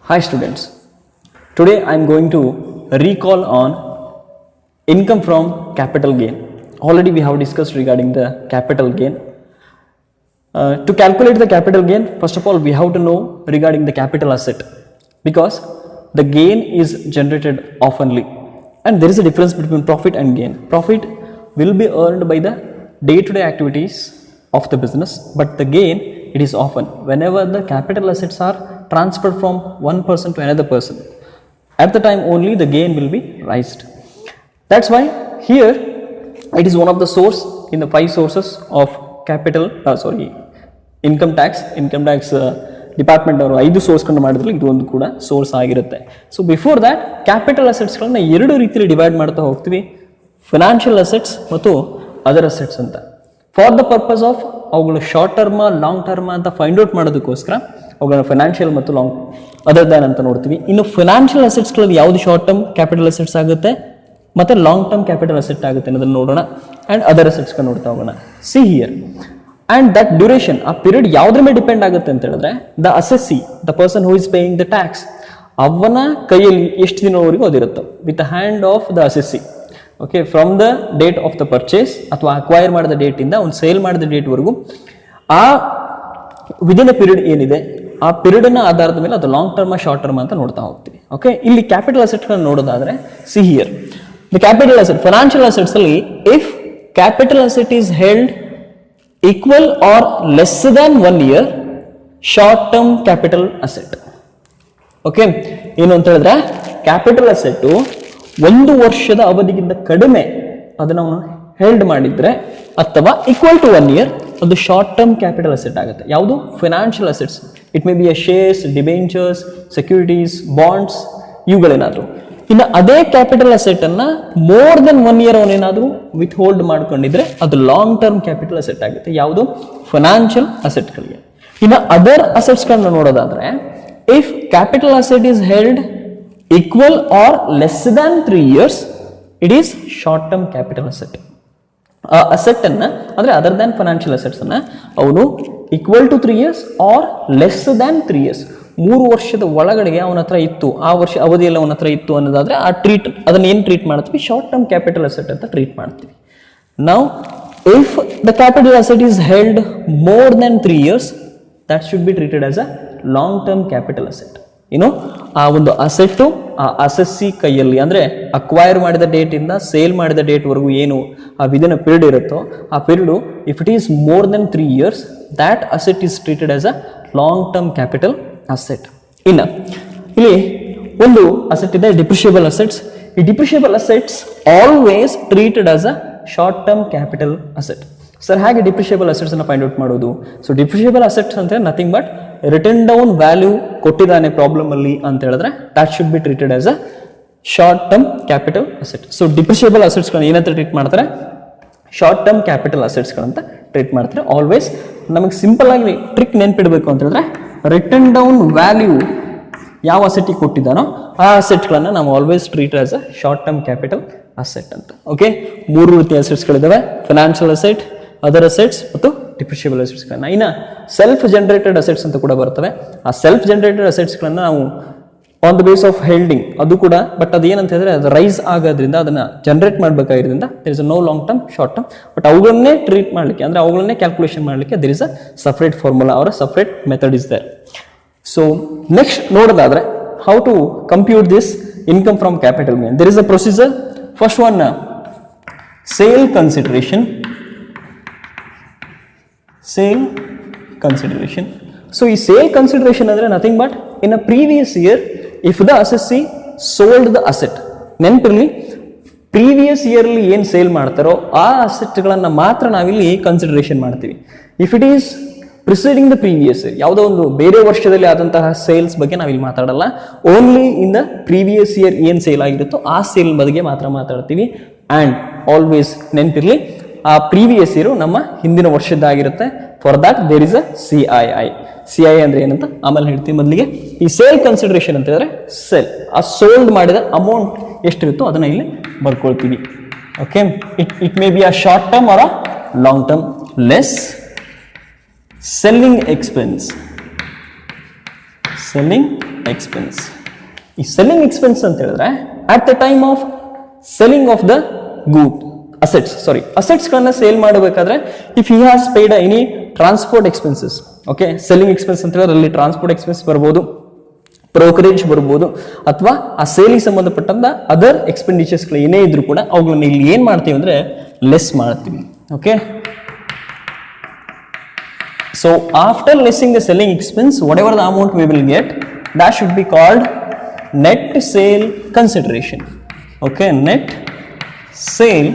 Hi students, today I am going to recall on income from capital gain. Already we have discussed regarding the capital gain. To calculate the capital gain, first of all we have to know regarding the capital asset, because the gain is generated oftenly and there is a difference between profit and gain. Profit will be earned by the day-to-day activities of the business, but the gain, it is often whenever the capital assets are transferred from one person to another person. At the time only the gain will be raised. That's why here it is one of the source in the 5 sources of capital income tax department ಅವರು 5 ಸೋರ್ಸ್ಗಳನ್ನು ಮಾಡಿದ್ರೆ ಇದು ಒಂದು ಕೂಡ source ಆಗಿರುತ್ತೆ. So before that capital ಅಸೆಟ್ಸ್ಗಳನ್ನ 2 ರೀತಿಯಲ್ಲಿ divide ಮಾಡ್ತಾ ಹೋಗ್ತೀವಿ, financial assets ಮತ್ತು ಅದರ್ ಅಸೆಟ್ಸ್ ಅಂತ. ಫಾರ್ ದ ಪರ್ಪಸ್ ಆಫ್ ಅವುಗಳು ಶಾರ್ಟ್ ಟರ್ಮ್ ಲಾಂಗ್ ಟರ್ಮ್ ಅಂತ ಫೈಂಡ್ ಔಟ್ ಮಾಡೋದಕ್ಕೋಸ್ಕರ ಅವುಗಳನ್ನ ಫೈನಾನ್ಷಿಯಲ್ ಮತ್ತು ಲಾಂಗ್ ಅದರ್ ದ್ಯಾನ್ ಅಂತ ನೋಡ್ತೀವಿ. ಇನ್ನು ಫಿನಾನ್ಷಿಯಲ್ ಅಸೆಟ್ಸ್ಗಳಲ್ಲಿ ಯಾವುದು ಶಾರ್ಟ್ ಟರ್ಮ್ ಕ್ಯಾಪಿಟಲ್ ಅಸೆಟ್ಸ್ ಆಗುತ್ತೆ ಮತ್ತೆ ಲಾಂಗ್ ಟರ್ಮ್ ಕ್ಯಾಪಿಟಲ್ ಅಸೆಟ್ ಆಗುತ್ತೆ ಅನ್ನೋದನ್ನ ನೋಡೋಣ. ಅಂಡ್ ಅದರ್ ಅಸೆಟ್ಸ್ ನೋಡ್ತಾ ಹೋಗೋಣ. See here, and that duration, ಆ ಪೀರಿಯಡ್ ಯಾವುದ್ರ ಮೇಲೆ ಡಿಪೆಂಡ್ ಆಗುತ್ತೆ ಅಂತ ಹೇಳಿದ್ರೆ the assessee, the person who is paying the tax, ಅವನ ಕೈಯಲ್ಲಿ ಎಷ್ಟು ದಿನವರೆಗೂ ಅದಿರುತ್ತೆ with the hand of the assessee. Okay, from the date of the purchase ಅಥವಾ ಅಕ್ವೈರ್ ಮಾಡಿದ ಡೇಟ್ ಇಂದ ಒಂದು ಸೇಲ್ ಮಾಡಿದ ಡೇಟ್ ವರೆಗೂ ಆ ವಿದಿನ್ ಎ ಪೀರಿಯಡ್ ಏನಿದೆ ಆ ಪೀರಿಯಡ್ ನ ಆಧಾರದ ಮೇಲೆ ಅದು ಲಾಂಗ್ ಟರ್ಮ್ ಶಾರ್ಟ್ ಟರ್ಮ್ ಅಂತ ನೋಡ್ತಾ ಹೋಗ್ತೀವಿ. ಓಕೆ, ಇಲ್ಲಿ ಕ್ಯಾಪಿಟಲ್ ಅಸೆಟ್ ನೋಡೋದಾದ್ರೆ see here, the capital asset financial assets ಅಲ್ಲಿ if capital asset is held equal or less than 1 year, short term capital asset. Okay, ಏನು ಅಂತ ಹೇಳಿದ್ರೆ ಕ್ಯಾಪಿಟಲ್ ಅಸೆಟ್ 1 ವರ್ಷದ ಅವಧಿಗಿಂತ ಕಡಿಮೆ ಅದನ್ನ ಅವನು ಹೆಲ್ಡ್ ಮಾಡಿದ್ರೆ ಅಥವಾ ಈಕ್ವಲ್ ಟು 1 year, ಅದು ಶಾರ್ಟ್ ಟರ್ಮ್ ಕ್ಯಾಪಿಟಲ್ ಅಸೆಟ್ ಆಗುತ್ತೆ. ಯಾವುದು? Financial assets. It may be a shares, debentures, securities, bonds, ಇವುಗಳೇನಾದ್ರು. ಇನ್ನು ಅದೇ ಕ್ಯಾಪಿಟಲ್ ಅಸೆಟ್ ಅನ್ನ ಮೋರ್ ದೆನ್ 1 year ಅವನೇನಾದ್ರೂ ವಿತ್ ಹೋಲ್ಡ್ ಮಾಡ್ಕೊಂಡಿದ್ರೆ ಅದು ಲಾಂಗ್ ಟರ್ಮ್ ಕ್ಯಾಪಿಟಲ್ ಅಸೆಟ್ ಆಗುತ್ತೆ. ಯಾವುದು? ಫೈನಾನ್ಷಿಯಲ್ ಅಸೆಟ್ಗಳಿಗೆ. ಇನ್ನು ಅದರ್ ಅಸೆಟ್ಸ್ ಗಳನ್ನ ನೋಡೋದಾದ್ರೆ if capital asset is held equal or less than 3 years, it is short term capital asset. ಆ ಅಸೆಟ್ ಅನ್ನ ಅಂದ್ರೆ ಅದರ್ ದ್ಯಾನ್ ಫೈನಾನ್ಷಿಯಲ್ ಅಸೆಟ್ಸ್ ಅನ್ನ ಅವನು equal to 3 years or less than 3 years, 3 ವರ್ಷದ ಒಳಗಡೆಗೆ ಅವನ ಹತ್ರ ಇತ್ತು, ಆ ವರ್ಷ ಅವಧಿಯಲ್ಲಿ ಅವನ ಹತ್ರ ಇತ್ತು ಅನ್ನೋದಾದ್ರೆ ಆ ಟ್ರೀಟ್ ಅದನ್ನ ಏನು ಟ್ರೀಟ್ ಮಾಡ್ತೀವಿ? ಶಾರ್ಟ್ ಟರ್ಮ್ ಕ್ಯಾಪಿಟಲ್ ಅಸೆಟ್ ಅಂತ ಟ್ರೀಟ್ ಮಾಡ್ತೀವಿ. Now if the capital asset is held more than 3 years, that should be treated as a long term capital asset. ಏನು ಆ ಒಂದು ಅಸೆಟ್ ಆ ಅಸೆಸ್ಸಿ ಕೈಯಲ್ಲಿ ಅಂದ್ರೆ ಅಕ್ವೈರ್ ಮಾಡಿದ ಡೇಟ್ ಇಂದ ಸೇಲ್ ಮಾಡಿದ ಡೇಟ್ ವರೆಗೂ ಏನು ಆ ವಿದಿನ್ ಪೀರಿಯಡ್ ಇರುತ್ತೋ ಆ period if it is more than 3 years, that asset is treated as a long term capital asset. ಇನ್ನು ಇಲ್ಲಿ ಒಂದು ಅಸೆಟ್ ಇದೆ, ಡಿಪ್ರಿಷಿಯಬಲ್ ಅಸೆಟ್ಸ್. ಈ ಡಿಪ್ರಿಷಿಯಬಲ್ assets always treated as a short term capital asset. Sir ಹಾಗೆ ಡಿಪ್ರಿಷಿಯಬಲ್ assets ಅನ್ನ find out ಮಾಡೋದು? So depreciable assets ಅಂದ್ರೆ nothing but return down value ಕೊಟ್ಟಿದ್ದಾನೆ ಪ್ರಾಬ್ಲಮ್ ಅಲ್ಲಿ ಅಂತ ಹೇಳಿದ್ರೆ that should be treated as a short term capital asset. So depreciable assets ಗಳನ್ನ ಏನಂತ ಟ್ರೀಟ್ ಮಾಡ್ತಾರೆ? ಶಾರ್ಟ್ ಟರ್ಮ್ ಕ್ಯಾಪಿಟಲ್ ಅಸೆಟ್ಸ್ ಗಳಂತ ಟ್ರೀಟ್ ಮಾಡ್ತಾರೆ. ಆಲ್ವೇಸ್ ನಮಗೆ ಸಿಂಪಲ್ ಆಗಿ ಟ್ರಿಕ್ ನೆನ್ಪಿಡಬೇಕು ಅಂತ ಹೇಳಿದ್ರೆ ರಿಟರ್ನ್ ಡೌನ್ ವ್ಯಾಲ್ಯೂ ಯಾವ ಅಸೆಟ್ ಕೊಟ್ಟಿದ್ದಾನೋ ಆ ಅಸೆಟ್ಗಳನ್ನು ನಾವು always treat as a short term capital asset ಅಂತ. ಓಕೆ, 3 ರೀತಿಯ ಅಸೆಟ್ಸ್ಗಳಿದಾವೆ, ಫೈನಾನ್ಷಿಯಲ್ ಅಸೆಟ್, ಅದರ್ ಅಸೆಟ್ಸ್ ಮತ್ತು ಡಿಪ್ರಿಷಿಯಬಲ್ ಅಸೆಟ್ಸ್ಗಳನ್ನ. ಇನ್ನು ಸೆಲ್ಫ್ ಜನರೇಟೆಡ್ ಅಸೆಟ್ಸ್ ಅಂತ ಕೂಡ ಬರ್ತವೆ. ಆ ಸೆಲ್ಫ್ ಜನರೇಟೆಡ್ ಅಸೆಟ್ಸ್ಗಳನ್ನ ನಾವು ಆನ್ ದ ಬೇಸ್ ಆಫ್ ಹೆಲ್ಡಿಂಗ್ ಅದು ಕೂಡ, ಬಟ್ ಅದು ಏನಂತ ಹೇಳಿದ್ರೆ ಅದು ರೈಸ್ ಆಗೋದ್ರಿಂದ ಅದನ್ನ ಜನರೇಟ್ ಮಾಡಬೇಕಾಗಿರೋದ್ರಿಂದ there is no long term short term, but ಅವುಗಳನ್ನೇ ಟ್ರೀಟ್ ಮಾಡಲಿಕ್ಕೆ ಅಂದ್ರೆ ಅವುಗಳನ್ನೇ ಕ್ಯಾಲ್ಕುಲೇಷನ್ ಮಾಡಲಿಕ್ಕೆ there is a separate formula ಅವರ separate method is there. So next ನೋಡೋದಾದ್ರೆ how to compute this income from capital gain. There is a procedure. First one, sale consideration. Sale consideration. So ಈ sale consideration ಅಂದ್ರೆ nothing but in a previous year if the assessee sold the asset, ನೆನಪಿರಲಿ previous year ಅಲ್ಲಿ ಏನ್ sale ಮಾಡ್ತಾರೋ ಆ asset ಗಳನ್ನ ಮಾತ್ರ ನಾವಿಲ್ಲಿ ಕನ್ಸಿಡರೇಷನ್ ಮಾಡ್ತೀವಿ. If it is preceding the previous year, ಯಾವುದೋ ಒಂದು ಬೇರೆ ವರ್ಷದಲ್ಲಿ ಆದಂತಹ ಸೇಲ್ಸ್ ಬಗ್ಗೆ ನಾವಿಲ್ಲಿ ಮಾತಾಡಲ್ಲ, only in the previous year ಏನ್ ಸೇಲ್ ಆಗಿರುತ್ತೋ ಆ ಸೇಲ್ ಬಗ್ಗೆ ಮಾತ್ರ ಮಾತಾಡ್ತೀವಿ. ಅಂಡ್ ಆಲ್ವೇಸ್ ನೆನಪಿರ್ಲಿ ಆ ಪ್ರೀವಿಯಸ್ ಇಯರ್ ನಮ್ಮ ಹಿಂದಿನ ವರ್ಷದ್ದಾಗಿರುತ್ತೆ. For that there is a CII. CII ಅಂದ್ರೆ ಏನಂತ ಆಮೇಲೆ ಹೇಳ್ತೀವಿ. ಮೊದಲಿಗೆ ಈ ಸೇಲ್ ಕನ್ಸಿಡರೇಷನ್ ಅಂತ ಹೇಳಿದ್ರೆ ಸೇಲ್, ಆ ಸೋಲ್ಡ್ ಮಾಡಿದ ಅಮೌಂಟ್ ಎಷ್ಟಿರುತ್ತೋ ಅದನ್ನ ಇಲ್ಲಿ ಬರ್ಕೊಳ್ತೀವಿ. Okay, it may be a short term or a long term. Less selling expense expense. ಈ ಸೆಲ್ಲಿಂಗ್ ಎಕ್ಸ್ಪೆನ್ಸ್ ಅಂತ ಹೇಳಿದ್ರೆ at the time of selling of the good assets ಗಳನ್ನ ಸೇಲ್ ಮಾಡಬೇಕಾದ್ರೆ if he has paid any transport expenses, okay, selling expense ಅಂತ ಹೇಳಿದ್ರೆ ಅಲ್ಲಿ transport expense ಬರ್ಬೋದು, brokerage ಬರ್ಬೋದು, ಅಥವಾ ಆ ಸೇಲಿಗೆ ಸಂಬಂಧಪಟ್ಟಂತ ಅದರ್ ಎಕ್ಸ್ಪೆಂಡಿಚರ್ಸ್ ಗಳು ಏನೇ ಇದ್ರು ಕೂಡ ಅವುಗಳನ್ನ ಇಲ್ಲಿ ಏನ್ ಮಾಡ್ತೀವಿ ಅಂದ್ರೆ ಲೆಸ್ ಮಾಡ್ತೀವಿ. Okay, so after lessing the selling expense, whatever the amount we will get, that should be called net sale consideration. Okay, net sale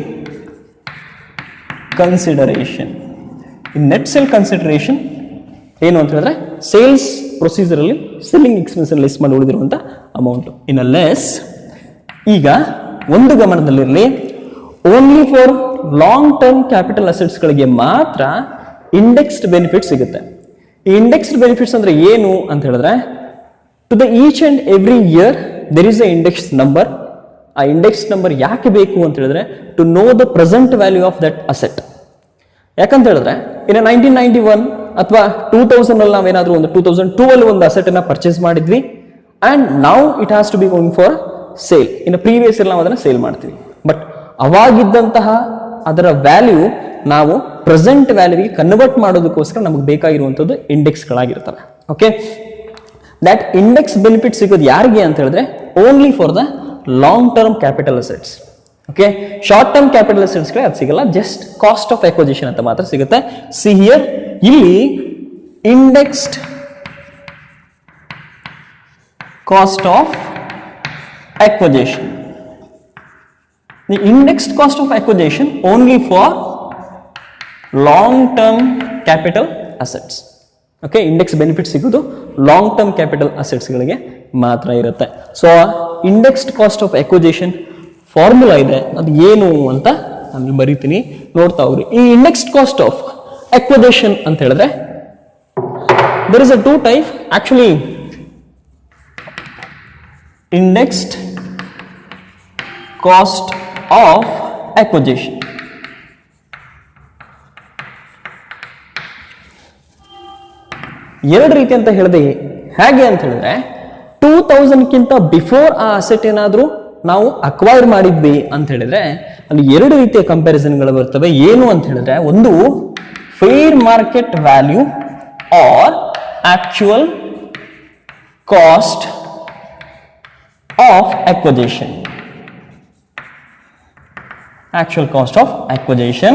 consideration. In net sale consideration ಏನು ಅಂತ ಹೇಳಿದ್ರೆ ಸೇಲ್ಸ್ ಪ್ರೊಸೀಜರ್ ಅಲ್ಲಿ selling expense less ಮಾಡಿ ಉಳಿದಿರುವಂತ amount. In less, ಈಗ ಒಂದು ಗಮನದಲ್ಲಿರಲಿ, only for long term capital assets ಗಳಿಗೆ ಮಾತ್ರ ಇಂಡೆಕ್ಸ್ಡ್ ಬೆನಿಫಿಟ್ ಸಿಗುತ್ತೆ. ಈ ಇಂಡೆಕ್ಸ್ಡ್ ಬೆನಿಫಿಟ್ಸ್ ಅಂದ್ರೆ ಏನು ಅಂತ ಹೇಳಿದ್ರೆ, to the each and every year there is a index number. ಆ ಇಂಡೆಕ್ಸ್ ನಂಬರ್ ಯಾಕೆ ಬೇಕು ಅಂತ ಹೇಳಿದ್ರೆ to know the present value of that asset. ಯಾಕಂತ ಹೇಳಿದ್ರೆ ಇನ್ನು 1991 ಅಥವಾ 2000 ಅಲ್ಲಿ ನಾವೇನಾದ್ರೂ ಒಂದು 2002 ಅಲ್ಲಿ ಒಂದು ಅಸೆಟ್ ಅನ್ನ ಪರ್ಚೇಸ್ ಮಾಡಿದ್ವಿ and now it has to be going for sale. ಇನ್ನು ಪ್ರೀವಿಯಸ್ ಅಲ್ಲಿ ನಾವು ಅದನ್ನ ಸೇಲ್ ಮಾಡ್ತೀವಿ, ಬಟ್ ಅವಾಗಿದ್ದಂತಹ ಅದರ ವ್ಯಾಲ್ಯೂ ನಾವು ಪ್ರೆಸೆಂಟ್ ವ್ಯಾಲ್ಯೂಗೆ ಕನ್ವರ್ಟ್ ಮಾಡೋದಕ್ಕೋಸ್ಕರ ನಮಗೆ ಬೇಕಾಗಿರುವಂತದ್ದು ಇಂಡೆಕ್ಸ್ ಗಳಾಗಿರ್ತವೆ. ಓಕೆ, ದಟ್ ಇಂಡೆಕ್ಸ್ ಬೆನಿಫಿಟ್ ಸಿಗೋದು ಯಾರಿಗೆ ಅಂತ ಹೇಳಿದ್ರೆ only for the long term capital assets. Okay, short term capital assets ಗೆ ಅದು ಸಿಗಲ್ಲ, ಜಸ್ಟ್ ಕಾಸ್ಟ್ ಆಫ್ ಅಕ್ವಿಸಿಷನ್ ಅಂತ ಮಾತ್ರ ಸಿಗುತ್ತೆ. ಸಿ ಹಿಯರ್, ಇಲ್ಲಿ indexed cost of acquisition, the indexed cost of acquisition only for long term capital assets. Okay, index benefit ಸಿಗೋದು long term capital assets ಗಳಿಗೆ ಮಾತ್ರ ಇರುತ್ತೆ. So indexed cost of acquisition formula ಇದೆ, ಅದು ಏನು ಅಂತ ನಾನು ಬರೀತೀನಿ, ನೋಡ್ತಾ ಹೋಗ್ರಿ. ಈ indexed cost of acquisition ಅಂತ ಹೇಳಿದ್ರೆ there is a two type actually. Indexed cost of acquisition, ಎರಡು ರೀತಿ ಅಂತ ಹೇಳಿದೆ. ಹೇಗೆ ಅಂತ ಹೇಳಿದ್ರೆ 2000 ಕಿಂತ ಬಿಫೋರ್ ಆ ಅಸೆಟ್ ಏನಾದ್ರೂ ನಾವು ಅಕ್ವೈರ್ ಮಾಡಿದ್ವಿ ಅಂತ ಹೇಳಿದ್ರೆ ಅಲ್ಲಿ ಎರಡು ರೀತಿಯ ಕಂಪ್ಯಾರಿಸನ್ ಗಳು ಬರ್ತವೆ. ಏನು ಅಂತ ಹೇಳಿದ್ರೆ, ಒಂದು fair market value or actual cost of acquisition. Actual cost of acquisition,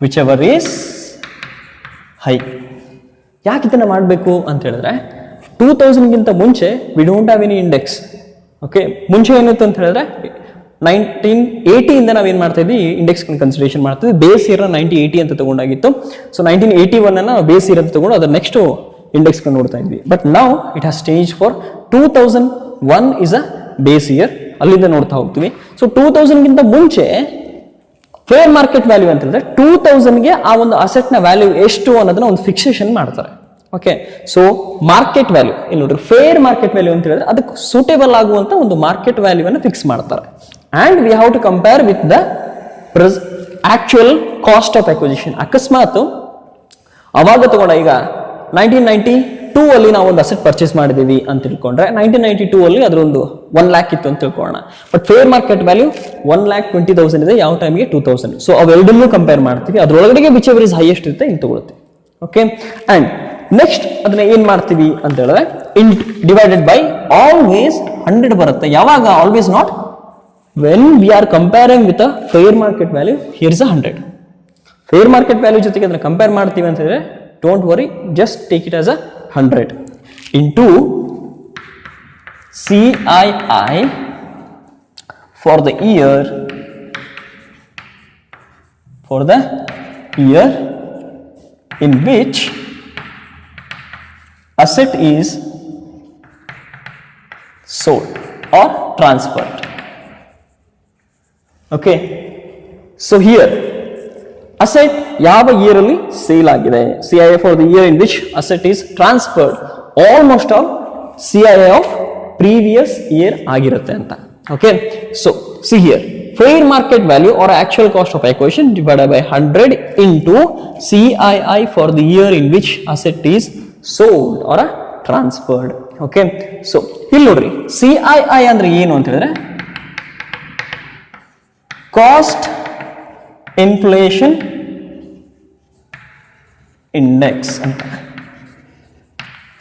whichever is high. ಯಾಕೆ ಇದನ್ನ ಮಾಡಬೇಕು ಅಂತ ಹೇಳಿದ್ರೆ 2000 ಗಿಂತ ಮುಂಚೆ we don't have any index. Okay, ಮುಂಚೆ ಏನಿತ್ತು ಅಂತ ಹೇಳಿದ್ರೆ 1980 ಇಂದ ನಾವೇನ್ ಮಾಡ್ತಾ ಇದ್ವಿ, ಇಂಡೆಕ್ಸ್ ಕನ್ಸಿಡರೇಷನ್ ಮಾಡ್ತೀವಿ. ಬೇಸ್ ಇಯರ್ 1980 ಅಂತ ತಗೊಂಡಾಗಿತ್ತು. ಸೊ 1981 ಅನ್ನ ಬೇಸ್ ಇಯರ್ ಅಂತ ತಗೊಂಡು ಅದರ ನೆಕ್ಸ್ಟ್ ಇಂಡೆಕ್ಸ್ ನೋಡ್ತಾ ಇದ್ವಿ. But now it has change for 2001 is a base year, ಅಲ್ಲಿಂದ ನೋಡ್ತಾ ಹೋಗ್ತೀವಿ. ಸೊ 2000 ಗಿಂತ ಮುಂಚೆ ಫೇರ್ ಮಾರ್ಕೆಟ್ ವ್ಯಾಲ್ಯೂ ಅಂತ ಹೇಳಿದ್ರೆ 2000ಗೆ ಆ ಒಂದು ಅಸೆಟ್ ನ ವ್ಯಾಲ್ಯೂ ಎಷ್ಟು ಅನ್ನೋದನ್ನ ಒಂದು ಫಿಕ್ಸೇಷನ್ ಮಾಡ್ತಾರೆ. ಓಕೆ, ಸೊ ಮಾರ್ಕೆಟ್ ವ್ಯಾಲ್ಯೂ ಇಲ್ಲಿ ನೋಡ್ರಿ, ಫೇರ್ ಮಾರ್ಕೆಟ್ ವ್ಯಾಲ್ಯೂ ಅಂತ ಹೇಳಿದ್ರೆ ಅದಕ್ಕೆ ಸೂಟೇಬಲ್ ಆಗುವಂತ ಒಂದು ಮಾರ್ಕೆಟ್ ವ್ಯಾಲ್ಯೂ ಅನ್ನು ಫಿಕ್ಸ್ ಮಾಡ್ತಾರೆ. And we have to compare with the actual cost of acquisition. ಅಕಸ್ಮಾತ್ ಅವಾಗ ತಗೊಂಡ ಈಗ 1992 ಅಲ್ಲಿ ನಾವು ಒಂದು ಅಸೆಟ್ ಪರ್ಚೇಸ್ ಮಾಡಿದೀವಿ ಅಂತ ತಿಳ್ಕೊಂಡ್ರೆ 1992 ಅಲ್ಲಿ ಅದರೊಂದು 1 lakh ಇತ್ತು ಅಂತ ತಿಳ್ಕೊಳ್ಳೋಣ. ಬಟ್ ಫೇರ್ ಮಾರ್ಕೆಟ್ ವ್ಯಾಲ್ಯೂ 1,20,000 ಇದೆ, ಯಾವ ಟೈಮ್ಗೆ 2000. ಸೊ ಅವೆರಡನ್ನೂ ಕಂಪೇರ್ ಮಾಡ್ತೀವಿ, ಅದರೊಳಗಡೆ ವಿಚ್ ಎವರ್ ಇಸ್ ಹೈಯೆಸ್ಟ್ ಇರುತ್ತೆ ಇಲ್ಲಿ ತಗೊಳ್ತೀವಿ. ಓಕೆ, ಅಂಡ್ ನೆಕ್ಸ್ಟ್ ಅದನ್ನ ಏನ್ ಮಾಡ್ತೀವಿ ಅಂತ ಹೇಳಿದ್ರೆ ಡಿವೈಡೆಡ್ ಬೈ ಆಲ್ವೇಸ್ 100 ಬರುತ್ತೆ. ಯಾವಾಗ? Always not, when we are comparing with a fair market value, here is 100. Fair market value ಜೊತೆಗೆ ಅದನ್ನ ಕಂಪೇರ್ ಮಾಡ್ತೀವಿ ಅಂತ ಹೇಳಿದ್ರೆ don't worry, just take it as a 100 into CII for the year in which asset is sold or transferred. Okay, so here asset ಯಾವ year ಅಲ್ಲಿ sale ಆಗಿದೆ, CII for the year in which asset is transferred, almost all CII of previous year ಆಗಿರುತ್ತೆ ಅಂತ. Okay, so see here, fair market value or actual cost of acquisition divided by 100 into CII for the year in which asset is sold or transferred. Okay. So ಇಲ್ಲಿ ನೋಡ್ರಿ CII ಅಂದ್ರೆ ಏನು ಅಂತ ಹೇಳಿದ್ರೆ cost inflation index ಅಂತ.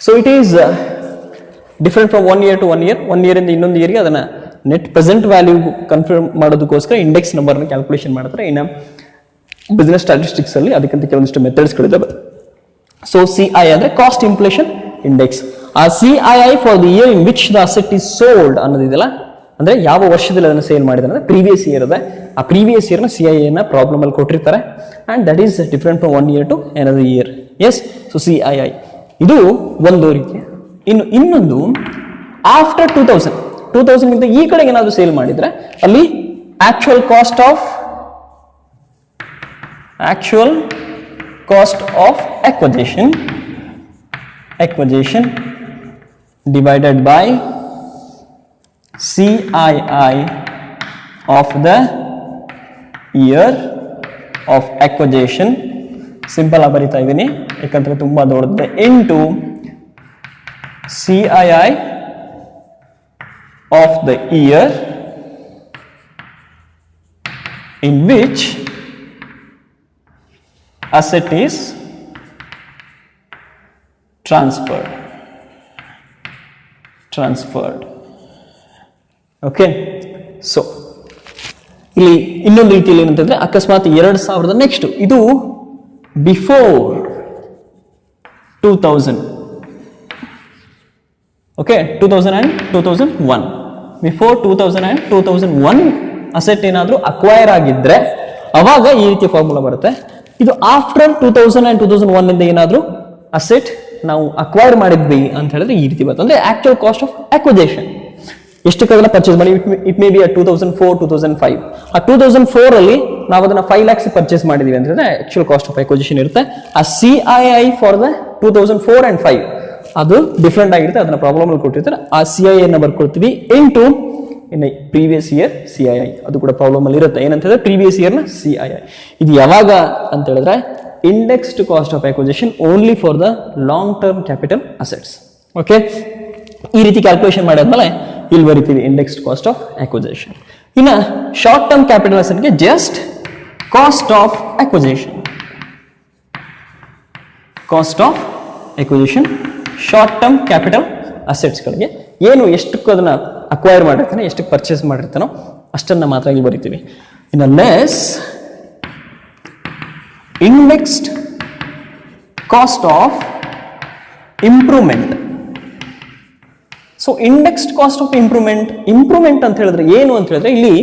So it is different from 1 year to 1 year, 1 year ಇಂದ ಇನ್ನೊಂದು ಇಯರ್ಗೆ ಅದನ್ನ ನೆಟ್ ಪ್ರೆಸೆಂಟ್ ವ್ಯಾಲ್ಯೂ ಕನ್ಫರ್ಮ್ ಮಾಡೋದಕ್ಕೋಸ್ಕರ ಇಂಡೆಕ್ಸ್ ನಂಬರ್ನ ಕ್ಯಾಲ್ಕುಲೇಷನ್ ಮಾಡ್ತಾರೆ. ಇನ್ನು ಬಿಸ್ನೆಸ್ ಸ್ಟ್ಯಾಟಿಸ್ಟಿಕ್ಸ್ ಅಲ್ಲಿ ಅದಕ್ಕಂತ ಕೆಲವೊಂದಿಷ್ಟು ಮೆಥಡ್ಸ್ಗಳಿದ್ದಾವೆ. ಸೊ CI ಅಂದ್ರೆ ಕಾಸ್ಟ್ ಇನ್ಫ್ಲೇಷನ್ ಇಂಡೆಕ್ಸ್. ಆ CII for the year in which the asset is sold ಅನ್ನೋದಿದೆಯಲ್ಲ, ಅಂದ್ರೆ ಯಾವ ವರ್ಷದಲ್ಲಿ ಅದನ್ನು ಸೇಲ್ ಮಾಡಿದ್ರೆ ಅಂದ್ರೆ ಪ್ರೀವಿಯಸ್ ಇಯರ್ ಇದೆ. ಆ ಪ್ರೀವಿಯಸ್ ಇಯರ್ನ CII ನ ಪ್ರಾಬ್ಲಮ್ ಅಲ್ಲಿ ಕೊಟ್ಟಿರ್ತಾರೆ. And that is different from 1 year to another year. Yes. So CII ಇದು ಒಂದು ರೀತಿ. ಇನ್ನೊಂದು ಆಫ್ಟರ್ 2000 ಗಿಂತ ಈ ಕಡೆಗೆ ಏನಾದ್ರು ಸೇಲ್ ಮಾಡಿದ್ರೆ ಅಲ್ಲಿ actual cost of acquisition divided by CII of the year of acquisition. Simple ಆಗಿ ಬರೀತಾ ಇದ್ದೀನಿ ಯಾಕಂದ್ರೆ ತುಂಬಾ ದೊಡ್ಡದೆ. Into CII of the year in which asset is transferred. Okay. So ಇಲ್ಲಿ ಇನ್ನೊಂದು ರೀತಿಯಲ್ಲಿ ಏನಂತಂದ್ರೆ ಅಕಸ್ಮಾತ್ 2000 ನೆಕ್ಸ್ಟ್ ಇದು before 2000. Okay. 2000 and 2001 before 2000 and 2001 asset ಏನಾದರೂ ಅಕ್ವೈರ್ ಆಗಿದ್ರೆ ಅವಾಗ ಈ ರೀತಿಯ ಫಾರ್ಮುಲಾ ಬರುತ್ತೆ. ಇದು ಆಫ್ಟರ್ 2000 and 2001 ಇಂದ ಏನಾದರೂ ಅಸೆಟ್ ನಾವು ಅಕ್ವೈರ್ ಮಾಡಿದ್ವಿ ಅಂತ ಹೇಳಿದ್ರೆ ಈ ರೀತಿ ಬರುತ್ತೆ. ಅಂದ್ರೆ ಆಕ್ಚುಯಲ್ ಕಾಸ್ಟ್ ಆಫ್ ಅಕ್ವಿಸಿಷನ್ ಎಷ್ಟಕ್ಕಾಗಲ್ಲ ಪರ್ಚೇಸ್ ಮಾಡಿ. It may be 2004, 2005. ಆ 2004 ಅಲ್ಲಿ ನಾವು ಅದನ್ನ 5 lakhs ಪರ್ಚೇಸ್ ಮಾಡಿದೀವಿ ಅಂತ ಹೇಳಿದ್ರೆ ಆಕ್ಚುಯಲ್ ಕಾಸ್ಟ್ ಆಫ್ ಅಕ್ವಿಸಿಷನ್ ಇರುತ್ತೆ. ಆ CII ಫಾರ್ ದ 2004 and 5 ಅದು ಡಿಫ್ರೆಂಟ್ ಆಗಿರುತ್ತೆ. ಅದನ್ನ ಪ್ರಾಬ್ಲಮ್ ಅಲ್ಲಿ ಕೊಟ್ಟಿರ್ತಾರೆ. ಆ CII ಅನ್ನ ಬರ್ಕೊಳ್ತೀವಿ ಇಂಟು ಇನ್ನು ಪ್ರೀವಿಯಸ್ ಇಯರ್ CII. ಅದು ಕೂಡ ಪ್ರಾಬ್ಲಮ್ ಅಲ್ಲಿ ಇರುತ್ತೆ. ಏನಂತ ಹೇಳಿದ್ರೆ ಪ್ರೀವಿಯಸ್ ಇಯರ್ ನ CII. ಇದು ಯಾವಾಗ ಅಂತ ಹೇಳಿದ್ರೆ indexed cost of acquisition only for the long term capital assets. Okay. ಈ ರೀತಿ ಕ್ಯಾಲ್ಕುಲೇಷನ್ ಮಾಡಿದ್ಮೇಲೆ ಇಲ್ಲಿ ಬರೀತೀವಿ ಇಂಡೆಕ್ಸ್ಡ್ ಕಾಸ್ಟ್ ಆಫ್ ಅಕ್ವಿಸಿಷನ್. ಇನ್ನು ಶಾರ್ಟ್ ಟರ್ಮ್ ಕ್ಯಾಪಿಟಲ್ ಅಸೆಟ್ಗೆ just cost of acquisition. Short term capital ಅಸೆಟ್ಸ್ಗಳಿಗೆ ಏನು ಎಷ್ಟಕ್ಕೂ ಅದನ್ನ ಅಕ್ವೈರ್ ಮಾಡಿರ್ತಾನೆ, ಎಷ್ಟಕ್ಕೆ ಪರ್ಚೇಸ್ ಮಾಡಿರ್ತಾನೋ ಅಷ್ಟನ್ನ ಮಾತ್ರ ಇಲ್ಲಿ ಬರೀತೀವಿ. ಇನ್ನು less indexed cost of improvement. So indexed cost of improvement ಅಂತ ಹೇಳಿದ್ರೆ ಏನು ಅಂತ ಹೇಳಿದ್ರೆ ಇಲ್ಲಿ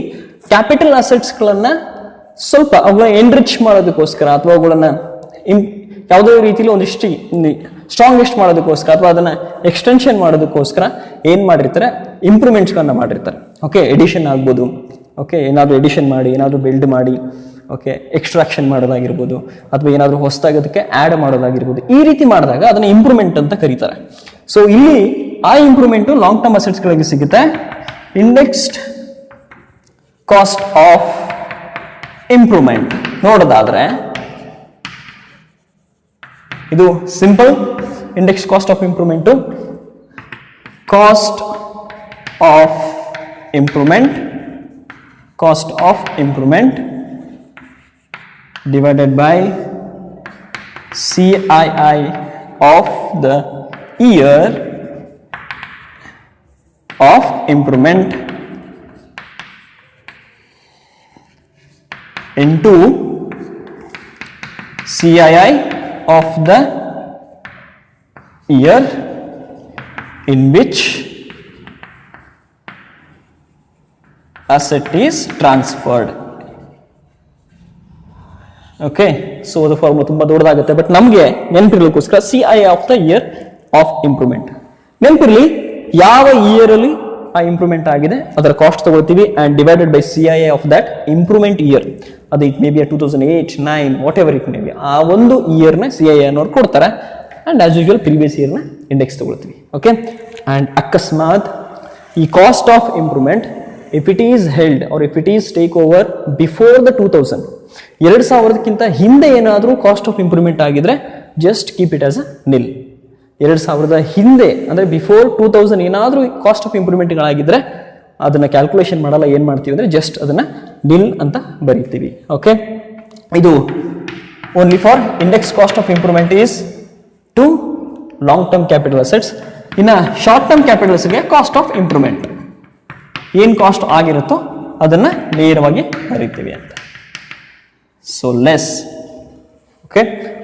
ಕ್ಯಾಪಿಟಲ್ ಅಸೆಟ್ಸ್ಗಳನ್ನ ಸ್ವಲ್ಪ ಅವುಗಳನ್ನ ಎನ್ರಿಚ್ ಮಾಡೋದಕ್ಕೋಸ್ಕರ ಅಥವಾ ಅವುಗಳನ್ನ ಯಾವುದೋ ರೀತಿಯಲ್ಲಿ ಒಂದಿಷ್ಟು ಸ್ಟ್ರಾಂಗೆಸ್ಟ್ ಮಾಡೋದಕ್ಕೋಸ್ಕರ ಅಥವಾ ಅದನ್ನ ಎಕ್ಸ್ಟೆನ್ಷನ್ ಮಾಡೋದಕ್ಕೋಸ್ಕರ ಏನ್ ಮಾಡಿರ್ತಾರೆ, ಇಂಪ್ರೂವ್ಮೆಂಟ್ಸ್ಗಳನ್ನ ಮಾಡಿರ್ತಾರೆ. ಓಕೆ. ಎಡಿಷನ್ ಆಗ್ಬೋದು. ಓಕೆ. ಏನಾದರೂ ಎಡಿಷನ್ ಮಾಡಿ, ಏನಾದರೂ ಬಿಲ್ಡ್ ಮಾಡಿ, ಓಕೆ, ಎಕ್ಸ್ಟ್ರಾಕ್ಷನ್ ಮಾಡೋದಾಗಿರ್ಬೋದು ಅಥವಾ ಏನಾದರೂ ಹೊಸದಾಗಿ ಅದಕ್ಕೆ ಆ್ಯಡ್ ಮಾಡೋದಾಗಿರ್ಬೋದು. ಈ ರೀತಿ ಮಾಡಿದಾಗ ಅದನ್ನ ಇಂಪ್ರೂವ್ಮೆಂಟ್ ಅಂತ ಕರೀತಾರೆ. ಸೊ ಇಲ್ಲಿ ಆ ಇಂಪ್ರೂವ್ಮೆಂಟ್ ಲಾಂಗ್ ಟರ್ಮ್ ಅಸೆಟ್ಸ್ಗಳಿಗೆ ಸಿಗುತ್ತೆ. ಇಂಡೆಕ್ಸ್ಡ್ ಕಾಸ್ಟ್ ಆಫ್ ಇಂಪ್ರೂವ್ಮೆಂಟ್ ನೋಡೋದಾದ್ರೆ ಇದು simple. Index cost of improvement cost of improvement divided by CII of the year of improvement into CII of the year in which asset is transferred. Okay. So ಅದು formula ತುಂಬಾ ದೊಡ್ಡದಾಗುತ್ತೆ, but ನಮಗೆ ನೆನಪಿರ್ಲಿಕ್ಕೋಸ್ಕರ CII of the year of improvement ನೆನಪಿರ್ಲಿ. ಯಾವ year ಅಲ್ಲಿ ಆ improvement ಆಗಿದೆ ಅದರ ಕಾಸ್ಟ್ ತಗೊಳ್ತೀವಿ and divided by CII of that improvement year. ಅದು it may be 2008, 9 whatever it may be, ಆ ಒಂದು ಇಯರ್ನ CII ಅನ್ನೋರು ಕೊಡ್ತಾರೆ. ಅಂಡ್ ಆಸ್ ಯೂಶುವಲ್ ಪ್ರೀವಿಯಸ್ ಇಯರ್ನ ಇಂಡೆಕ್ಸ್ ತಗೊಳ್ತೀವಿ. ಓಕೆ. ಅಂಡ್ ಅಕಸ್ಮಾತ್ ಈ cost of improvement if it is held or if it is take over before the 2000, 2000ಕ್ಕಿಂತ ಹಿಂದೆ ಏನಾದರೂ ಕಾಸ್ಟ್ ಆಫ್ ಇಂಪ್ರೂವ್ಮೆಂಟ್ ಆಗಿದ್ರೆ just keep it as a nil. 2000 ಹಿಂದೆ ಅಂದರೆ ಬಿಫೋರ್ 2000 ಏನಾದರೂ ಕಾಸ್ಟ್ ಆಫ್ ಇಂಪ್ರೂವ್ಮೆಂಟ್ಗಳಾಗಿದ್ದರೆ ಅದನ್ನು ಕ್ಯಾಲ್ಕುಲೇಷನ್ ಮಾಡಲ್ಲ, ಏನು ಮಾಡ್ತೀವಿ ಅಂದರೆ ಜಸ್ಟ್ ಅದನ್ನು ನಿಲ್ ಅಂತ ಬರೀತೀವಿ. ಓಕೆ, ಇದು only for index cost of improvement is to long term capital assets. ಇನ್ನು ಶಾರ್ಟ್ ಟರ್ಮ್ ಕ್ಯಾಪಿಟಲ್ಸ್ಗೆ ಕಾಸ್ಟ್ ಆಫ್ ಇಂಪ್ರೂವ್ಮೆಂಟ್ ಏನು ಕಾಸ್ಟ್ ಆಗಿರುತ್ತೋ ಅದನ್ನು ನೇರವಾಗಿ ಬರೀತೀವಿ ಅಂತ. ಸೊ ಲೆಸ್, ಓಕೆ,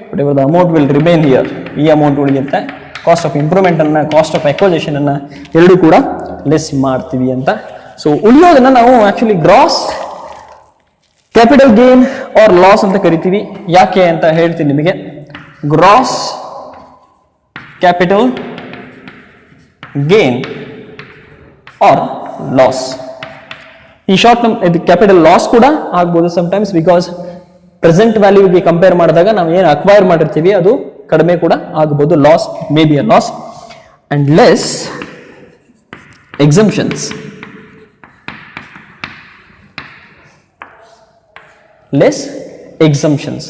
ಬಟ್ ಇವಾಗ the amount will remain here, ಈ ಅಮೌಂಟ್ ಉಳಿಯುತ್ತೆ. ಕಾಸ್ಟ್ ಆಫ್ ಇಂಪ್ರೂವ್ಮೆಂಟನ್ನು, ಕಾಸ್ಟ್ ಆಫ್ ಅಕ್ವಸಿಷನನ್ನು ಎರಡೂ ಕೂಡ ಲೆಸ್ ಮಾಡ್ತೀವಿ ಅಂತ. ಸೊ ಉಳಿಯೋದನ್ನು ನಾವು actually gross capital gain or loss ಅಂತ ಕರಿತೀವಿ. ಯಾಕೆ ಅಂತ ಹೇಳ್ತೀನಿ ನಿಮಗೆ. Gross capital gain or loss, ಈ ಶಾರ್ಟ್ ಟರ್ಮ್ ಇದು ಕ್ಯಾಪಿಟಲ್ ಲಾಸ್ ಕೂಡ ಆಗ್ಬೋದು ಸಮ್ಟೈಮ್ಸ್, ಬಿಕಾಸ್ ಪ್ರೆಸೆಂಟ್ ವ್ಯಾಲ್ಯೂಗೆ ಕಂಪೇರ್ ಮಾಡಿದಾಗ ನಾವು ಏನು ಅಕ್ವೈರ್ ಮಾಡಿರ್ತೀವಿ ಅದು ಕಡಿಮೆ ಕೂಡ ಆಗಬಹುದು. Loss, may be a loss. And less exemptions, less exemptions.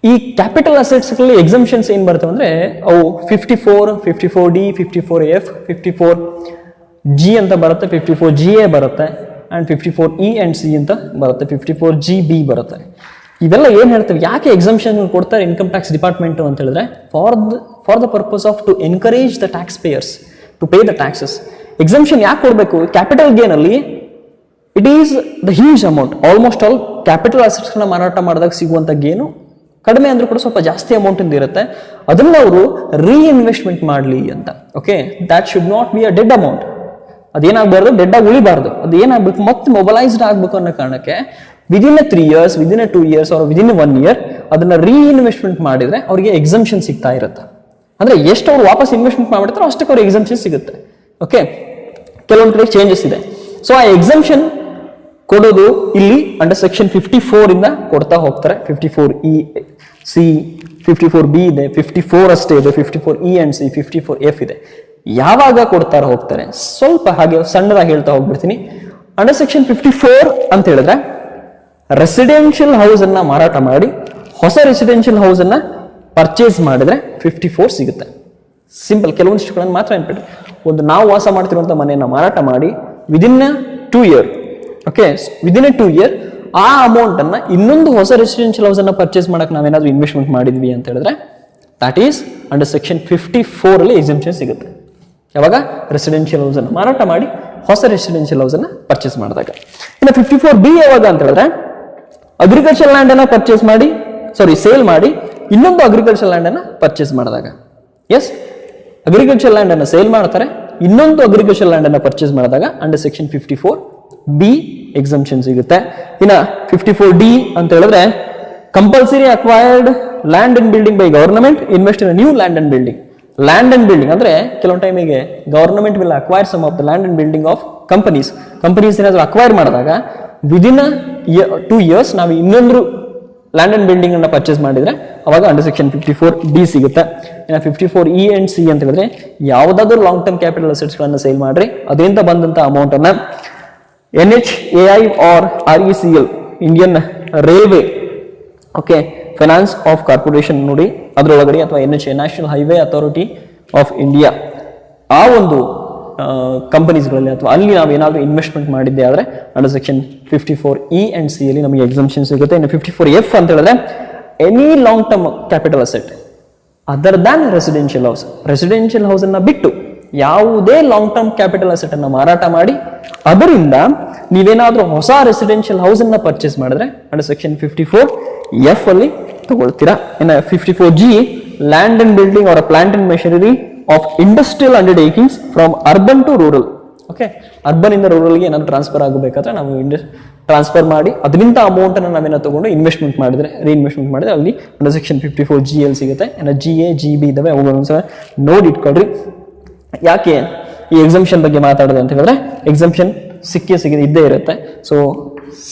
ಈ ಕ್ಯಾಪಿಟಲ್ ಅಸೆಟ್ಸ್ಗಳಲ್ಲಿ ಎಕ್ಸಂಪ್ಷನ್ಸ್ ಏನು ಬರ್ತವೆ ಅಂದರೆ ಅವು 54, 54D, 54F, 54G ಅಂತ ಬರುತ್ತೆ, 54GA ಬರುತ್ತೆ, ಆ್ಯಂಡ್ 54E ಆ್ಯಂಡ್ C ಅಂತ ಬರುತ್ತೆ, 54GB ಬರುತ್ತೆ. ಇವೆಲ್ಲ ಏನು ಹೇಳ್ತವೆ, ಯಾಕೆ ಎಕ್ಸಂಪ್ಷನ್ ಕೊಡ್ತಾರೆ ಇನ್ಕಮ್ ಟ್ಯಾಕ್ಸ್ ಡಿಪಾರ್ಟ್ಮೆಂಟು ಅಂತ ಹೇಳಿದ್ರೆ for the purpose of to encourage the tax payers to pay the taxes. Exemption ಯಾಕೆ ಕೊಡಬೇಕು? ಕ್ಯಾಪಿಟಲ್ ಗೇನ್ ಅಲ್ಲಿ it is the huge amount. Almost all capital ಅಸೆಟ್ಸ್ಗಳನ್ನ ಮಾರಾಟ ಮಾಡಿದಾಗ ಸಿಗುವಂಥ ಗೇನು ಕಡಿಮೆ ಅಂದ್ರೂ ಕೂಡ ಸ್ವಲ್ಪ ಜಾಸ್ತಿ ಅಮೌಂಟ್ ಇಂದ ಇರುತ್ತೆ. ಅದನ್ನ ಅವರು ರೀಇನ್ವೆಸ್ಟ್ಮೆಂಟ್ ಮಾಡಲಿ ಅಂತ. Okay, that should not be a dead amount. ಅದೇನಾಗಬಾರ್ದು, ಡೆಡ್ ಆಗಿ ಉಳಿಬಾರ್ದು. ಅದು ಏನಾಗಬೇಕು, ಮತ್ತೆ ಮೊಬಲೈಸ್ಡ್ ಆಗಬೇಕು ಅನ್ನೋ ಕಾರಣಕ್ಕೆ within 3 years, within 2 years or within 1 year ಅದನ್ನ ರೀಇನ್ವೆಸ್ಟ್ಮೆಂಟ್ ಮಾಡಿದ್ರೆ ಅವರಿಗೆ ಎಕ್ಸಂಪ್ಷನ್ ಸಿಗ್ತಾ ಇರುತ್ತೆ. ಅಂದ್ರೆ ಎಷ್ಟು ಅವ್ರು ವಾಪಸ್ ಇನ್ವೆಸ್ಟ್ಮೆಂಟ್ ಮಾಡಿರ್ತಾರೋ ಅಷ್ಟಕ್ಕೆ ಅವ್ರಿಗೆ ಎಕ್ಸಂಪ್ಷನ್ ಸಿಗುತ್ತೆ. ಓಕೆ, ಕೆಲವೊಂದು ಕಡೆ ಚೇಂಜಸ್ ಇದೆ. ಸೊ ಆ ಎಕ್ಸಂಪ್ಷನ್ ಕೊಡೋದು ಇಲ್ಲಿ ಅಂಡರ್ ಸೆಕ್ಷನ್ 54 ಇಂದ ಕೊಡ್ತಾ ಹೋಗ್ತಾರೆ. 54E, C, 54B ಇದೆ, 54 ಅಷ್ಟೇ ಇದೆ, 54E and C, 54F ಇದೆ. ಯಾವಾಗ ಕೊಡ್ತಾ ಹೋಗ್ತಾರೆ, ಸ್ವಲ್ಪ ಹಾಗೆ ಸಣ್ಣದಾಗಿ ಹೇಳ್ತಾ ಹೋಗ್ಬಿಡ್ತೀನಿ. ಅಂಡರ್ ಸೆಕ್ಷನ್ 54 ಅಂತ ಹೇಳಿದ್ರೆ ರೆಸಿಡೆನ್ಷಿಯಲ್ ಹೌಸ್ ಅನ್ನ ಮಾರಾಟ ಮಾಡಿ ಹೊಸ ರೆಸಿಡೆನ್ಷಿಯಲ್ ಹೌಸ್ ಅನ್ನ ಪರ್ಚೇಸ್ ಮಾಡಿದ್ರೆ 54 ಸಿಗುತ್ತೆ. ಸಿಂಪಲ್, ಕೆಲವೊಂದಿಷ್ಟುಗಳನ್ನು ಮಾತ್ರ ನೆನ್ಪಿಟ್ಟು. ಒಂದು ನಾವು ವಾಸ ಮಾಡ್ತಿರುವಂಥ ಮನೆಯನ್ನ ಮಾರಾಟ ಮಾಡಿ within 2 year, okay, within 2 year ಆ ಅಮೌಂಟ್ ಅನ್ನ ಇನ್ನೊಂದು ಹೊಸ ರೆಸಿಡೆನ್ಷಿಯಲ್ ಹೌಸ್ ಅನ್ನ ಪರ್ಚೇಸ್ ಮಾಡಕ್ಕೆ ನಾವೇನಾದ್ರೂ ಇನ್ವೆಸ್ಟ್ಮೆಂಟ್ ಮಾಡಿದ್ವಿ ಅಂತ ಹೇಳಿದ್ರೆ ದಟ್ ಈಸ್ ಅಂಡರ್ ಸೆಕ್ಷನ್ 54 ಅಲ್ಲಿ ಎಕ್ಸಂಪ್ಷನ್ ಸಿಗುತ್ತೆ. ಯಾವಾಗ ರೆಸಿಡೆನ್ಷಿಯಲ್ ಹೌಸ್ ಅನ್ನು ಮಾರಾಟ ಮಾಡಿ ಹೊಸ ರೆಸಿಡೆನ್ಷಿಯಲ್ ಹೌಸ್ ಅನ್ನ ಪರ್ಚೇಸ್ ಮಾಡಿದಾಗ. ಇನ್ನು 54B ಯಾವಾಗ ಅಂತ ಹೇಳಿದ್ರೆ ಅಗ್ರಿಕಲ್ಚರ್ ಲ್ಯಾಂಡ್ ಅನ್ನ ಪರ್ಚೇಸ್ ಮಾಡಿ, ಸೇಲ್ ಮಾಡಿ ಇನ್ನೊಂದು ಅಗ್ರಿಕಲ್ಚರ್ ಲ್ಯಾಂಡ್ ಅನ್ನ ಪರ್ಚೇಸ್ ಮಾಡಿದಾಗ. ಎಸ್, ಅಗ್ರಿಕಲ್ಚರ್ ಲ್ಯಾಂಡ್ ಅನ್ನ ಸೇಲ್ ಮಾಡ್ತಾರೆ, ಇನ್ನೊಂದು ಅಗ್ರಿಕಲ್ಚರ್ ಲ್ಯಾಂಡ್ ಅನ್ನ ಪರ್ಚೇಸ್ ಮಾಡಿದಾಗ ಅಂಡರ್ ಸೆಕ್ಷನ್ 54B ಎಕ್ಸಂಪ್ಷನ್ ಸಿಗುತ್ತೆ. ಇನ್ನ 54D ಅಂತ ಹೇಳಿದ್ರೆ compulsory acquired land and building by government invest in new land and building. Land and building ಅಂದ್ರೆ ಕೆಲವೊಂದು ಟೈಮಿಗೆ government will acquire some of the land and building of companies ಏನಾದರೂ acquire ಮಾಡಿದಾಗ within 2 years ನಾವು ಇನ್ನೊಂದು land and building ಅನ್ನ purchase ಮಾಡಿದ್ರೆ ಅವಾಗ ಅಂಡರ್ ಸೆಕ್ಷನ್ 54D ಸಿಗುತ್ತೆ. ಇನ್ನು 54E and C ಅಂತ ಹೇಳಿದ್ರೆ ಯಾವುದಾದ್ರೂ ಲಾಂಗ್ ಟರ್ಮ್ ಕ್ಯಾಪಿಟಲ್ ಅಸೆಟ್ಸ್ ಗಳನ್ನ ಸೇಲ್ ಮಾಡ್ರಿ, ಅದರಿಂದ ಬಂದಂತ ಅಮೌಂಟ್ ಅನ್ನ NHAI or RECL, Indian railway, okay, finance of corporation ನೋಡಿ ಅದರೊಳಗಡೆ, ಅಥವಾ NHAI, national highway authority of India, ಆ ಒಂದು ಕಂಪನೀಸ್ಗಳಲ್ಲಿ ಅಥವಾ ಅಲ್ಲಿ ನಾವು ಏನಾದರೂ ಇನ್ವೆಸ್ಟ್ಮೆಂಟ್ ಮಾಡಿದ್ದೆ ಆದರೆ under section 54E and C ಅಲ್ಲಿ ನಮಗೆ ಎಕ್ಸಂಪ್ಷನ್ ಸಿಗುತ್ತೆ. ಇನ್ನು 54F ಅಂತ ಹೇಳಿದ್ರೆ any long term capital asset other than residential house ಅನ್ನ ಬಿಟ್ಟು ಯಾವುದೇ ಲಾಂಗ್ ಟರ್ಮ್ ಕ್ಯಾಪಿಟಲ್ ಅಸೆಟ್ ಅನ್ನ ಮಾರಾಟ ಮಾಡಿ ಅದರಿಂದ ನೀವೇನಾದ್ರೂ ಹೊಸ ರೆಸಿಡೆನ್ಷಿಯಲ್ ಹೌಸ್ ಅನ್ನ ಪರ್ಚೇಸ್ ಮಾಡಿದ್ರೆ ಅಂಡರ್ ಸೆಕ್ಷನ್ 54F ಅಲ್ಲಿ ತಗೊಳ್ತೀರಾ. ಇನ್ನು 54G land and building or plant and machinery of industrial undertakings from urban to rural. Okay, urban ಇಂದ ರೂರಲ್ಗೆ ಏನಾದ್ರು ಟ್ರಾನ್ಸ್ಫರ್ ಆಗಬೇಕಾದ್ರೆ ನಾವು ಟ್ರಾನ್ಸ್ಫರ್ ಮಾಡಿ ಅದರಿಂದ ಅಮೌಂಟ್ ಅನ್ನು ನಾವೇನೋ ತಗೊಂಡು ಇನ್ವೆಸ್ಟ್ಮೆಂಟ್ ಮಾಡಿದ್ರೆ, ರೀಇನ್ವೆಸ್ಟ್ಮೆಂಟ್ ಮಾಡಿದ್ರೆ ಅಲ್ಲಿ ಅಂಡರ್ ಸೆಕ್ಷನ್ 54G ಅಲ್ಲಿ ಸಿಗುತ್ತೆ. ಇನ್ನು GA, GB ಇದಾವೆ, ಅವುಗಳೊಂದ್ಸಲ ನೋಡಿ ಇಟ್ಕೊಳ್ರಿ. ಯಾಕೆ ಈ ಎಕ್ಸಂಪ್ಷನ್ ಬಗ್ಗೆ ಮಾತಾಡೋದು ಅಂತ ಹೇಳಿದ್ರೆ ಎಕ್ಸಂಪ್ಷನ್ ಸಿಕ್ಕಿದೆ ಇದ್ದೇ ಇರುತ್ತೆ. ಸೊ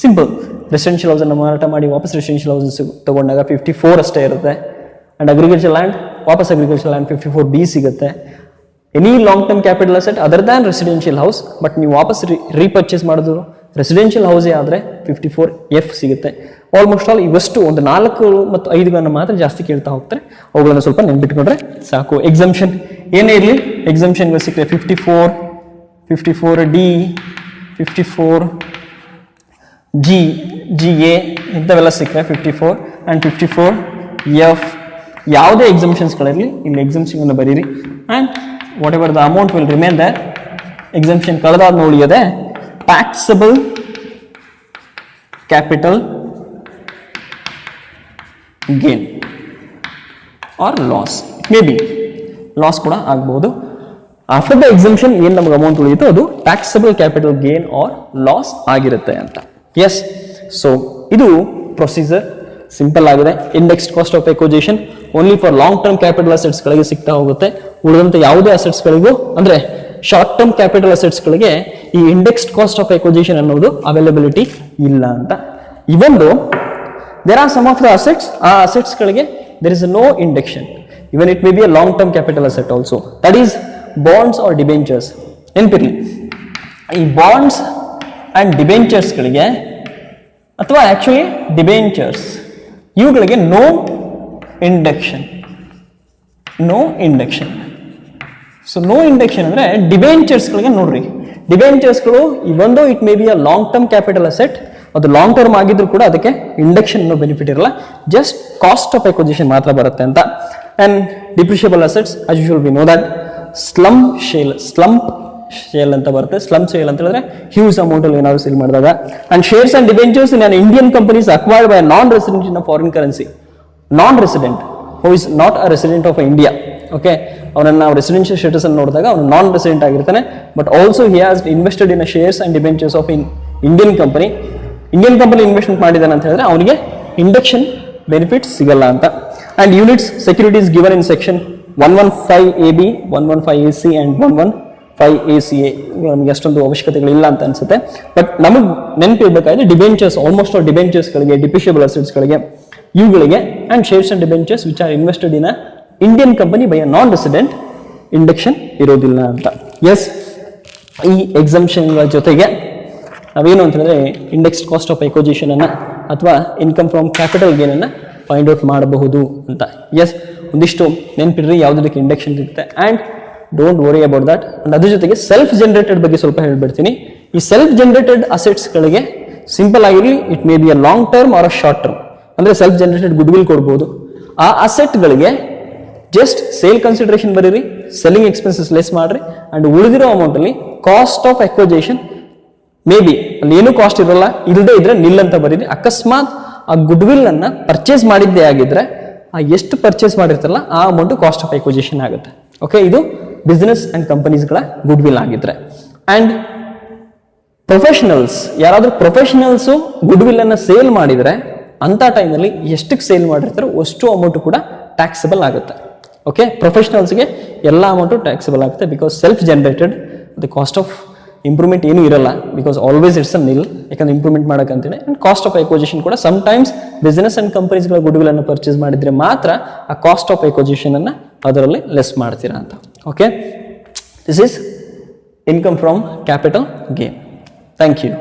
ಸಿಂಪಲ್, ರೆಸಿಡೆನ್ಷಿಯಲ್ ಹೌಸ್ ಅನ್ನು ಮಾರಾಟ ಮಾಡಿ ವಾಪಸ್ ರೆಸಿಡೆನ್ಷಿಯಲ್ ಹೌಸ್ ತಗೊಂಡಾಗ 54 ಅಷ್ಟೇ ಇರುತ್ತೆ. ಅಂಡ್ ಅಗ್ರಿಕಲ್ಚರ್ ಲ್ಯಾಂಡ್, ವಾಪಸ್ ಅಗ್ರಿಕಲ್ಚರ್ ಲ್ಯಾಂಡ್ 54B ಸಿಗುತ್ತೆ. Any long term capital asset other than residential house, but ನೀವು ವಾಪಸ್ ರೀಪರ್ಚೇಸ್ ಮಾಡಿದ್ರು ರೆಸಿಡೆನ್ಷಿಯಲ್ ಹೌಸೇ ಆದರೆ 54F ಸಿಗುತ್ತೆ. ಆಲ್ಮೋಸ್ಟ್ ಆಲ್ ಇವಷ್ಟು ಒಂದು 4 ಮತ್ತು 5 ಮಾತ್ರ ಜಾಸ್ತಿ ಕೇಳ್ತಾ ಹೋಗ್ತಾರೆ. ಅವುಗಳನ್ನು ಸ್ವಲ್ಪ ನೆನ್ಪಿಟ್ಕೊಂಡ್ರೆ ಸಾಕು. ಎಕ್ಸಂಪ್ಷನ್ ಏನೇ ಇರಲಿ ಎಕ್ಸಂಪ್ಷನ್ಗಳು ಸಿಕ್ಕರೆ 54, 54D, 54G, GA ಇಂಥವೆಲ್ಲ ಸಿಕ್ಕರೆ 54 ಆ್ಯಂಡ್ 54F ಯಾವುದೇ ಎಕ್ಸಂಪ್ಷನ್ಸ್ಗಳಿರಲಿ ಇಲ್ಲಿ ಎಕ್ಸಂಪ್ಷನ್ ಅನ್ನು ಬರೀರಿ. And whatever the amount will remain there, exemption ಕಳೆದಾದ ಉಳಿಯೋದೆ taxable capital gain or loss. May be loss ಕೂಡ ಆಗ್ಬಹುದು. ಆಫ್ಟರ್ ದ ಎಕ್ಸಂಪ್ಷನ್ ಏನು ನಮಗೆ ಅಮೌಂಟ್ ಉಳಿಯುತ್ತೋ ಅದು taxable capital gain or loss ಆಗಿರುತ್ತೆ ಅಂತ. ಎಸ್, ಸೊ ಇದು ಪ್ರೊಸೀಜರ್ ಸಿಂಪಲ್ ಆಗಿದೆ. Indexed cost of acquisition only for long term capital ಅಸೆಟ್ಸ್ಗಳಿಗೆ ಸಿಗ್ತಾ ಹೋಗುತ್ತೆ. ಉಳಿದಂತೆ ಯಾವುದೇ ಅಸೆಟ್ಸ್ಗಳಿಗೂ ಅಂದರೆ ಶಾರ್ಟ್ ಟರ್ಮ್ ಕ್ಯಾಪಿಟಲ್ ಅಸೆಟ್ಸ್ಗಳಿಗೆ ಈ ಇಂಡೆಕ್ಸ್ಡ್ ಕಾಸ್ಟ್ ಆಫ್ ಎಕ್ವಿಜಿಷನ್ ಅನ್ನೋದು ಅವೈಲಬಿಲಿಟಿ ಇಲ್ಲ ಅಂತ. ಇವೊಂದು there are some of the assets, ಆ ಅಸೆಟ್ಸ್ಗಳಿಗೆ there is no indexation. Even it may be a long term capital asset also, that is bonds or debentures. ನೆನಪಿರಲಿ, ಈ bonds and ಡಿಬೆಂಚರ್ಸ್ಗಳಿಗೆ ಅಥವಾ ಆಕ್ಚುಲಿ ಡಿಬೆಂಚರ್ಸ್ ಇವುಗಳಿಗೆ no induction. So no induction ಅಂದರೆ ಡಿಬೆಂಚರ್ಸ್ಗಳಿಗೆ ನೋಡ್ರಿ, ಡಿಬೆಂಚರ್ಸ್ಗಳು ಇವೊಂದು it may be a long term capital asset, ಅದು ಲಾಂಗ್ ಟರ್ಮ್ ಆಗಿದ್ರು ಕೂಡ ಅದಕ್ಕೆ ಇಂಡಕ್ಷನ್ ಅನ್ನೋ ಬೆನಿಫಿಟ್ ಇರಲ್ಲ, ಜಸ್ಟ್ ಕಾಸ್ಟ್ ಆಫ್ ಎಕ್ವಿಜಿಷನ್ ಮಾತ್ರ ಬರುತ್ತೆ ಅಂತ. And depreciable assets as usual we know that slump sale ಅಂತ ಬರುತ್ತೆ. ಸ್ಲಂಪ್ ಶೇಲ್ ಅಂತ ಹೇಳಿದ್ರೆ ಹ್ಯೂಜ್ ಅಮೌಂಟ್ ಅಲ್ಲಿ ಏನಾದ್ರು ಸೇಲ್ ಮಾಡಿದಾಗ. And shares and debentures in Indian companies acquired by non resident in foreign currency. Non resident who is not a resident of India, okay, ಅವನನ್ನು ನಾವು residential status ಅನ್ನು ನೋಡಿದಾಗ ಅವನು ನಾನ್ ರೆಸಿಡೆಂಟ್ ಆಗಿರ್ತಾನೆ, but also he has invested in shares and debentures of Indian company investment ಮಾಡಿದ್ದಾನೆ ಅಂತ ಹೇಳಿದ್ರೆ ಅವನಿಗೆ ಇಂಡಕ್ಷನ್ ಬೆನಿಫಿಟ್ ಸಿಗಲ್ಲ ಅಂತ. And units securities given in section 115AB, 115AC and 115ACA ನಮಗೆ ಅಷ್ಟೊಂದು ಅವಶ್ಯಕತೆಗಳಿಲ್ಲ ಅಂತ ಅನ್ಸುತ್ತೆ. ಬಟ್ ನಮಗೆ ನೆನಪಿರ್ಬೇಕಾದ್ರೆ ಡಿಬೆಂಚರ್ಸ್, ಆಲ್ಮೋಸ್ಟ್ ಆಲ್ ಡಿಬೆಂಚರ್ಸ್ಗಳಿಗೆ, ಡಿಪ್ರಿಷಿಯಬಲ್ ಅಸೆಟ್ಸ್ಗಳಿಗೆ, ಇವುಗಳಿಗೆ and shares and debentures which are invested in a Indian company by a non resident induction ಇರೋದಿಲ್ಲ ಅಂತ. ಎಸ್, ಈ ಎಕ್ಸಂಪ್ಷನ್ಗಳ ಜೊತೆಗೆ ನಾವೇನು ಅಂತ ಹೇಳಿದ್ರೆ ಇಂಡೆಕ್ಸ್ಡ್ ಕಾಸ್ಟ್ ಆಫ್ ಎಕ್ವಿಜಿಷನ್ ಅನ್ನ ಅಥವಾ ಇನ್ಕಮ್ ಫ್ರಮ್ ಕ್ಯಾಪಿಟಲ್ ಗೇನ್ ಅನ್ನ ಫೈಂಡ್ ಔಟ್ ಮಾಡಬಹುದು ಅಂತ. ಎಸ್, ಒಂದಿಷ್ಟು ನೆನಪಿಡ್ರಿ ಯಾವುದಕ್ಕೆ ಇಂಡಕ್ಷನ್ ಇರುತ್ತೆ. And don't worry about that. And ಅದ್ರ ಜೊತೆಗೆ ಸೆಲ್ಫ್ ಜನರೇಟೆಡ್ ಬಗ್ಗೆ ಸ್ವಲ್ಪ ಹೇಳ್ಬಿಡ್ತೀನಿ. ಈ ಸೆಲ್ಫ್ ಜನರೇಟೆಡ್ ಅಸೆಟ್ಸ್ಗಳಿಗೆ ಸಿಂಪಲ್ ಆಗಿರಲಿ, it may be a long term or a short term. ಅಂದರೆ ಸೆಲ್ಫ್ ಜನರೇಟೆಡ್ ಗುಡ್ ವಿಲ್ ಕೊಡ್ಬೋದು. ಆ ಅಸೆಟ್ಗಳಿಗೆ ಜಸ್ಟ್ ಸೇಲ್ ಕನ್ಸಿಡರೇಷನ್ ಬರೀರಿ, ಸೆಲ್ಲಿಂಗ್ ಎಕ್ಸ್ಪೆನ್ಸಸ್ ಲೆಸ್ ಮಾಡ್ರಿ, ಅಂಡ್ ಉಳಿದಿರೋ ಅಮೌಂಟಲ್ಲಿ ಕಾಸ್ಟ್ ಆಫ್ ಎಕ್ವಿಜಿಷನ್ ಮೇ ಬಿ ಅಲ್ಲಿ ಏನೂ ಕಾಸ್ಟ್ ಇರೋಲ್ಲ, ಇಲ್ಲದೆ ಇದ್ರೆ ನಿಲ್ ಅಂತ ಬರೀರಿ. ಅಕಸ್ಮಾತ್ ಆ ಗುಡ್ ವಿಲ್ ಅನ್ನ ಪರ್ಚೇಸ್ ಮಾಡಿದ್ದೇ ಆಗಿದ್ರೆ ಆ ಎಷ್ಟು ಪರ್ಚೇಸ್ ಮಾಡಿರ್ತಾರಲ್ಲ ಆ ಅಮೌಂಟ್ ಕಾಸ್ಟ್ ಆಫ್ ಎಕ್ವಿಜಿಷನ್ ಆಗುತ್ತೆ. ಓಕೆ, ಇದು ಬಿಸ್ನೆಸ್ ಅಂಡ್ ಕಂಪನೀಸ್ಗಳ ಗುಡ್ ವಿಲ್ ಆಗಿದ್ರೆ. ಅಂಡ್ ಪ್ರೊಫೆಷನಲ್ಸ್, ಯಾರಾದ್ರೂ ಪ್ರೊಫೆಷನಲ್ಸು ಗುಡ್ ವಿಲ್ ಅನ್ನ ಸೇಲ್ ಮಾಡಿದ್ರೆ ಅಂತ ಟೈಮಲ್ಲಿ ಎಷ್ಟಕ್ಕೆ ಸೇಲ್ ಮಾಡಿರ್ತಾರೋ ಅಷ್ಟು ಅಮೌಂಟ್ ಕೂಡ ಟ್ಯಾಕ್ಸಬಲ್ ಆಗುತ್ತೆ. ಓಕೆ, ಪ್ರೊಫೆಷನಲ್ಸ್ಗೆ ಎಲ್ಲ ಅಮೌಂಟು ಟ್ಯಾಕ್ಸಬಲ್ ಆಗುತ್ತೆ. Because self generated the cost of improvement ಏನೂ ಇರಲ್ಲ, because always it's a nil, ಯಾಕಂದ್ರೆ ಇಂಪ್ರೂವ್ಮೆಂಟ್ ಮಾಡೋಕ್ಕಂತೇಳಿ. ಅಂಡ್ ಕಾಸ್ಟ್ ಆಫ್ ಎಕ್ವಿಜಿಷನ್ ಕೂಡ ಸಮ್ಟೈಮ್ಸ್ ಬಿಸ್ನೆಸ್ ಅಂಡ್ ಕಂಪನೀಸ್ಗಳ ಗುಡ್ ವಿಲ್ ಅನ್ನು ಪರ್ಚೇಸ್ ಮಾಡಿದ್ರೆ ಮಾತ್ರ ಆ ಕಾಸ್ಟ್ ಆಫ್ ಎಕ್ವಿಜಿಷನ್ ಅನ್ನ ಅದರಲ್ಲಿ ಲೆಸ್ ಮಾಡ್ತೀರಾ ಅಂತ. Okay, this is income from capital gain. Thank you.